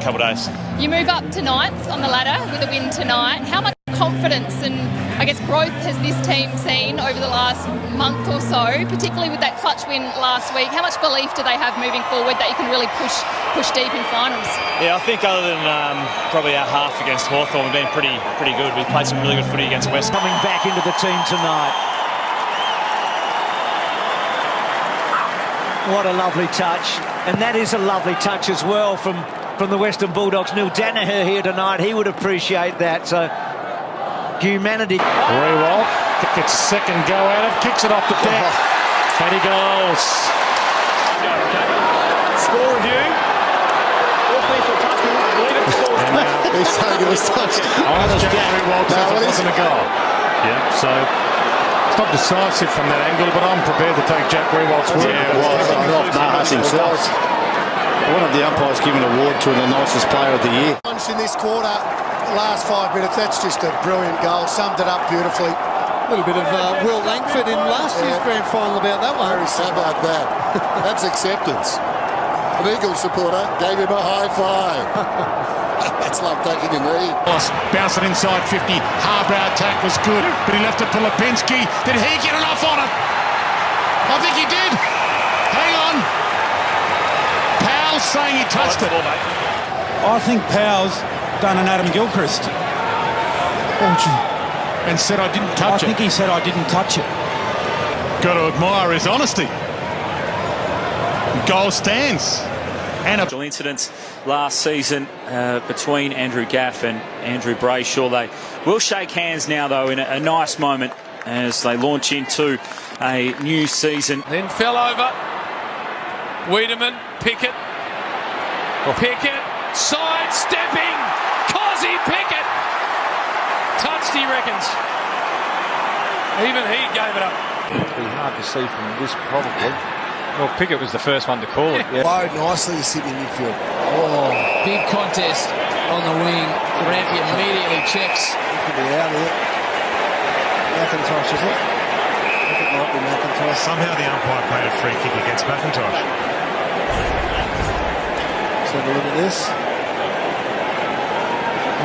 Couple of days. You move up to ninth on the ladder with a win tonight. How much confidence and I guess growth has this team seen over the last month or so, particularly with that clutch win last week? How much belief do they have moving forward that you can really push deep in finals? Yeah, I think other than probably our half against Hawthorn, we've been pretty good. We've played some really good footy against West. Coming back into the team tonight. What a lovely touch. And that is a lovely touch as well from the Western Bulldogs. Neil Danaher here tonight, he would appreciate that. So, humanity. Rewalt gets a second go at it, kicks it off the deck, and he goes. Score review. He's saying it was touched. Jack Rewalt says it wasn't a goal. Yeah, so it's not decisive from that angle, but I'm prepared to take Jack Rewalt's word. Yeah, it was. Nahas himself. One of the umpires giving an award to the nicest player of the year. In this quarter, last 5 minutes, that's just a brilliant goal. Summed it up beautifully. A little bit of Will Langford in last year's grand final about that one. How about that? That's acceptance. An Eagles supporter gave him a high five. That's like taking a knee. Bounced it inside 50. Harbrow attack was good, but he left it to Lipinski. Did he get enough on it? I think he did. Hang on. Powell's saying he touched it. I think Powell's done an Adam Gilchrist. And said I didn't touch it. I think he said I didn't touch it. Got to admire his honesty. Goal stands. And incidents last season between Andrew Gaff and Andrew Brayshaw. They will shake hands now, though, in a nice moment as they launch into a new season. Then fell over. Wiedemann, Pickett, sidestepping, Cozzy Pickett, touched he reckons. Even he gave it up. It'd be hard to see from this probably. Well, Pickett was the first one to call it. Yeah. Low nicely sitting in midfield. Oh, big contest on the wing. Rampy immediately checks. He could be out here. McIntosh, is it? I think it might be McIntosh. Somehow the umpire played a free kick against McIntosh. Let's have a look at this.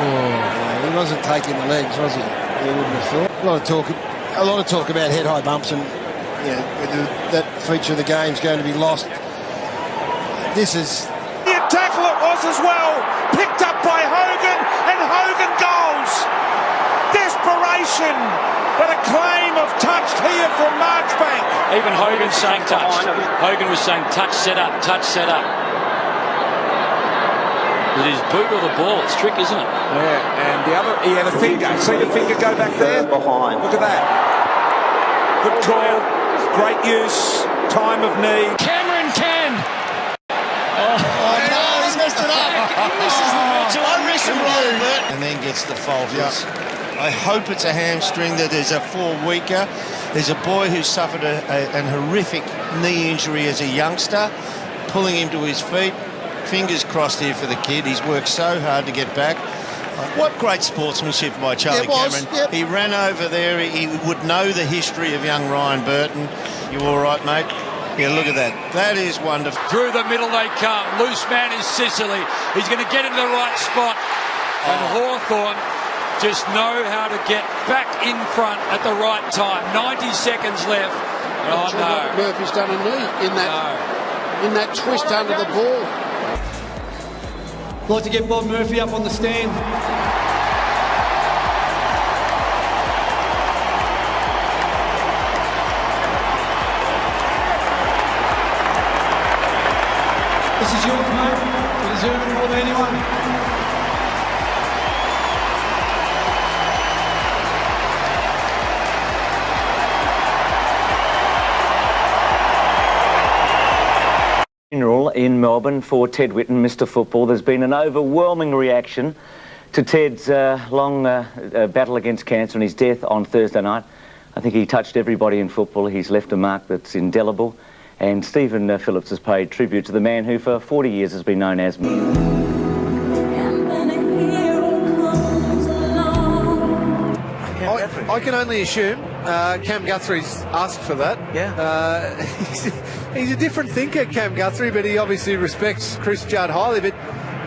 Oh, he wasn't taking the legs, was he? He wouldn't have thought. A lot of talk about head-high bumps, and that feature of the game is going to be lost. This is The tackle it was as well. Picked up by Hogan, and Hogan goes. Desperation, but a claim of touched here from Marchbank. Even Hogan's saying touch. Hogan was saying touch, set up, touch, set up. It is boot or the ball. It's trick, isn't it? Yeah, and the other, he had a finger. See the finger go back there? Behind. Look at that. Good call, great use, time of need. Cameron can. no, he's messed it up. And then gets the fault. I hope it's a hamstring, that there's a 4-weeker. There's a boy who suffered an horrific knee injury as a youngster, pulling him to his feet. Fingers crossed here for the kid. He's worked so hard to get back. What great sportsmanship by Charlie Cameron. Yep. He ran over there. He would know the history of young Ryan Burton. You all right, mate? Yeah, look at that. That is wonderful. Through the middle they come. Loose man is Sicily. He's going to get into the right spot. And Hawthorn just know how to get back in front at the right time. 90 seconds left. Oh, no. Murphy's done a knee in that twist under the ball. I'd like to get Bob Murphy up on the stand. This is yours, mate. You deserve it more than anyone. In Melbourne for Ted Whitten, Mr. Football. There's been an overwhelming reaction to Ted's long battle against cancer and his death on Thursday night. I think he touched everybody in football. He's left a mark that's indelible. And Stephen Phillips has paid tribute to the man who for 40 years has been known as... I can only assume Cam Guthrie's asked for that. Yeah. He's a different thinker, Cam Guthrie, but he obviously respects Chris Judd highly. But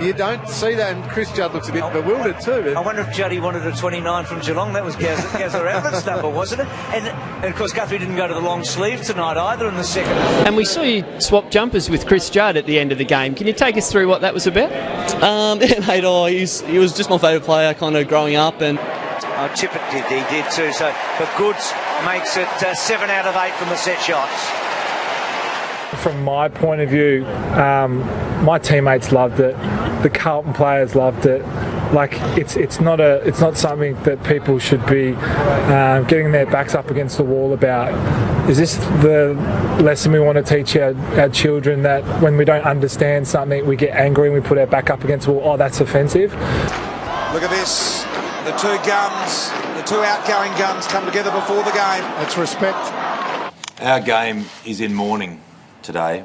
You don't see that, and Chris Judd looks a bit bewildered too. I wonder if Juddy wanted a 29 from Geelong. That was Gazza Abbott's number, wasn't it? And of course, Guthrie didn't go to the long sleeve tonight either in the second. And we saw you swap jumpers with Chris Judd at the end of the game. Can you take us through what that was about? Yeah, mate, he was just my favourite player kind of growing up. And Tippett did too. So, but Goods makes it 7 out of 8 from the set shots. From my point of view, my teammates loved it. The Carlton players loved it. Like it's not something that people should be getting their backs up against the wall about. Is this the lesson we want to teach our children, that when we don't understand something, we get angry and we put our back up against the wall? Oh, that's offensive. Look at this. The two guns, the two outgoing guns come together before the game. It's respect. Our game is in mourning today,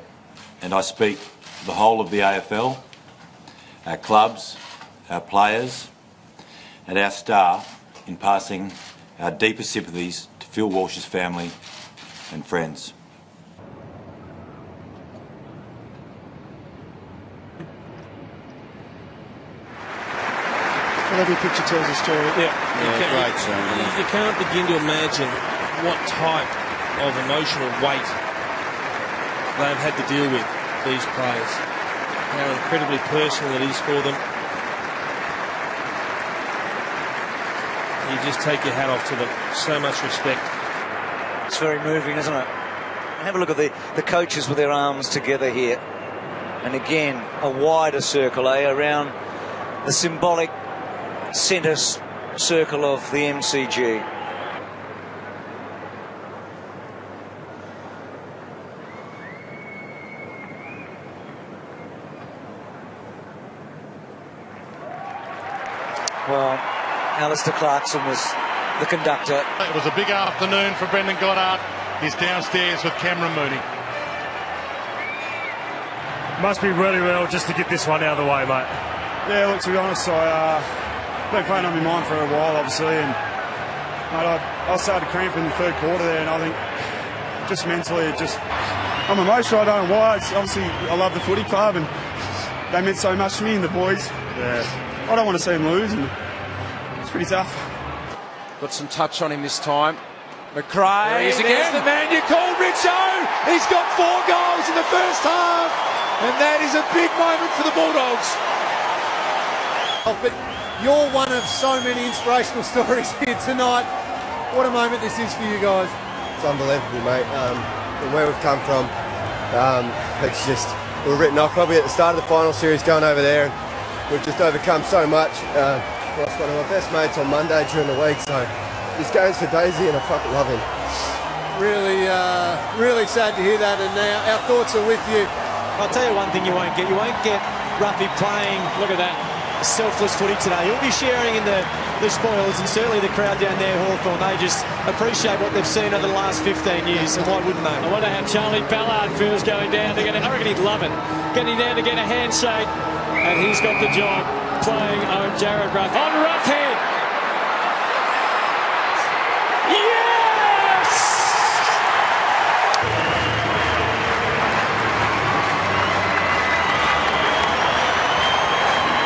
and I speak for the whole of the AFL, our clubs, our players and our staff in passing our deepest sympathies to Phil Walsh's family and friends. Well, every picture tells a story. Great song. You can't begin to imagine what type of emotional weight they've had to deal with, these players. How incredibly personal it is for them. You just take your hat off to them. So much respect. It's very moving, isn't it? Have a look at the coaches with their arms together here. And again, a wider circle, around the symbolic centre circle of the MCG. Well, Alistair Clarkson was the conductor. It was a big afternoon for Brendan Goddard. He's downstairs with Cameron Mooney. Must be really well just to get this one out of the way, mate. Yeah, look, to be honest, I've been playing on my mind for a while, obviously, and mate, I started cramping in the third quarter there, and I think just mentally, I'm emotional. I don't know why. It's obviously, I love the footy club, and they meant so much to me and the boys. Yeah. I don't want to see them lose, and it's pretty tough. Got some touch on him this time. McRae, There's the man you called, Richo. He's got 4 goals in the first half, and that is a big moment for the Bulldogs. But you're one of so many inspirational stories here tonight. What a moment this is for you guys. It's unbelievable, mate. From where we've come from, it's just, we were written off probably at the start of the final series going over there, and we've just overcome so much. Lost one of my best mates on Monday during the week, so this game's for Daisy and I fucking love him. Really, really sad to hear that, and now our thoughts are with you. I'll tell you one thing you won't get. You won't get Ruffy playing, look at that, selfless footy today. He'll be sharing in the spoils, and certainly the crowd down there, Hawthorn, they just appreciate what they've seen over the last 15 years, and why wouldn't they? I wonder how Charlie Ballard feels going down. I reckon he'd love it. Getting down to get a handshake, and he's got the job playing on Jared Ruffy. On Ruffy!